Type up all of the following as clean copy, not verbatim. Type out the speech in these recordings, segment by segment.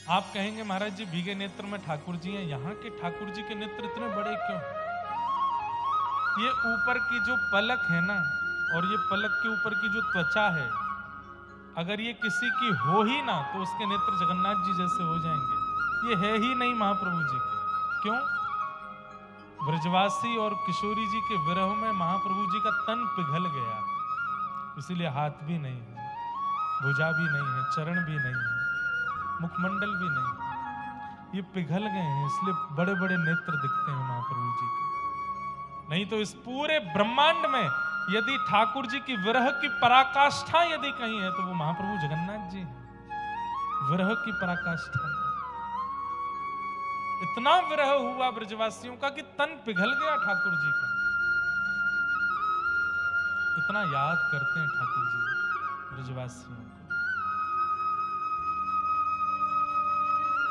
आप कहेंगे महाराज जी भीगे नेत्र में ठाकुर जी हैं, यहाँ के ठाकुर जी के नेत्र इतने बड़े क्यों? ये ऊपर की जो पलक है ना, और ये पलक के ऊपर की जो त्वचा है, अगर ये किसी की हो ही ना तो उसके नेत्र जगन्नाथ जी जैसे हो जाएंगे। ये है ही नहीं महाप्रभु जी के। क्यों? ब्रजवासी और किशोरी जी के विरह में महाप्रभु जी का तन पिघल गया, इसीलिए हाथ भी नहीं है, भुजा भी नहीं है, चरण भी नहीं है, मुखमंडल भी नहीं है। ये पिघल गए हैं, इसलिए बड़े बड़े नेत्र दिखते हैं महाप्रभु जी के। नहीं तो इस पूरे ब्रह्मांड में यदि ठाकुर जी की विरह की पराकाष्ठा यदि कहीं है तो वो महाप्रभु जगन्नाथ जी हैं। विरह की पराकाष्ठा में इतना विरह हुआ ब्रजवासियों का कि तन पिघल गया ठाकुर जी का। इतना याद करते हैं ठाकुर जी ब्रजवासियों को।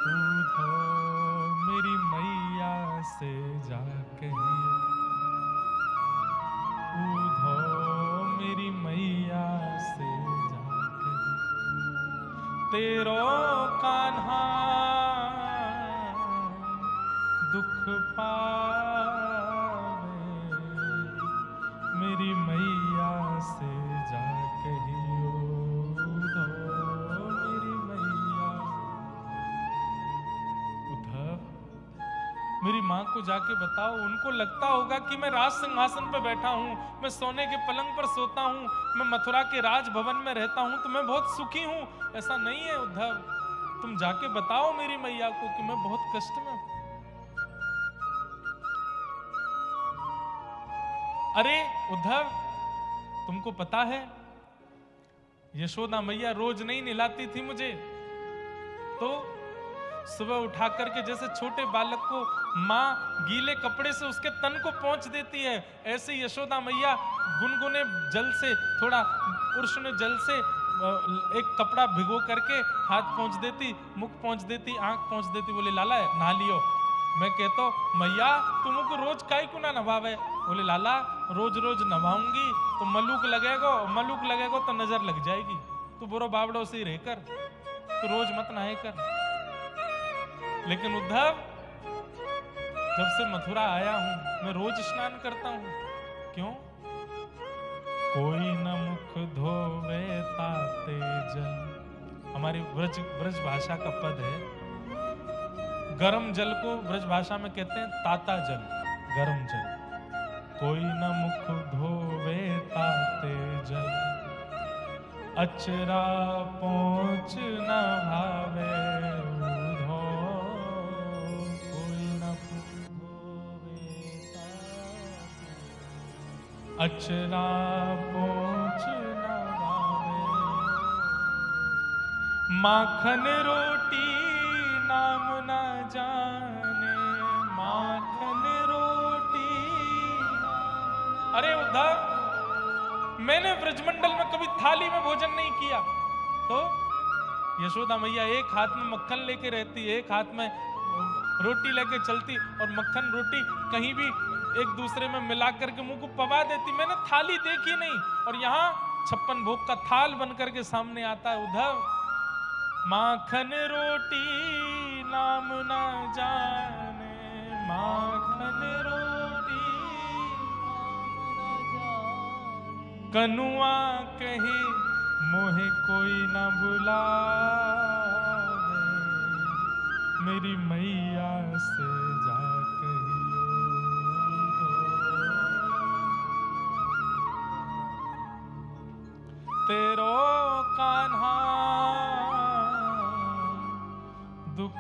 उधो मेरी मैया से जा कहिए, उधो मेरी मैया से जा कहिए, तेरो कान्हा दुख पावे, मेरी मैया से जा कहियो, उधो मेरी मैया। उद्धव, मेरी माँ को जाके बताओ, उनको लगता होगा कि मैं राज सिंहासन पर बैठा हूँ, मैं सोने के पलंग पर सोता हूँ, मैं मथुरा के राजभवन में रहता हूँ, तो मैं बहुत सुखी हूँ। ऐसा नहीं है उद्धव, तुम जाके बताओ मेरी मैया को कि मैं बहुत कष्ट में हूं। अरे उद्धव, तुमको पता है यशोदा मैया रोज नहीं नहलाती थी मुझे, तो सुबह उठा करके जैसे छोटे बालक को माँ गीले कपड़े से उसके तन को पोंछ देती है, ऐसे यशोदा मैया गुनगुने जल से, थोड़ा उष्ण जल से एक कपड़ा भिगो करके हाथ पोंछ देती, मुख पोंछ देती, आंख पोंछ देती, बोले लाला नहा लियो। मैं कहता मैया तुमको रोज काई को ना नभावे? बोले लाला रोज रोज नभाऊंगी तो मलूक लगेगा, मलूक लगेगा तो नजर लग जाएगी, तो बुरो बावड़ो से ही रहकर तो रोज मत नहाए कर। लेकिन उद्धव, जब से मथुरा आया हूं मैं रोज स्नान करता हूं। क्यों? कोई न मुख धोवे ताते जल, हमारी ब्रज भाषा का पद है। गर्म जल को ब्रज भाषा में कहते हैं ताता जल, गर्म जल। कोई न मुख धोवे ताते जल, अचरा पहुंच न भावे, अचरा पहुंच न भावे, माखन रोटी नाम न जाने, माखन रोटी। अरे उद्धव, मैंने ब्रजमंडल में कभी थाली में भोजन नहीं किया, तो यशोदा मैया एक हाथ में मक्खन लेके रहती, एक हाथ में रोटी लेके चलती, और मक्खन रोटी कहीं भी एक दूसरे में मिला करके मुंह को पवा देती। मैंने थाली देखी नहीं, और यहाँ 56 भोग का थाल बन करके सामने आता है। उद्धव, माखन रोटी नाम ना जाने, माखन रोटी कनुआ कहे मोहे कोई ना बुलावे, मेरी मैया से जा कहियो तेरो कान्हा दुख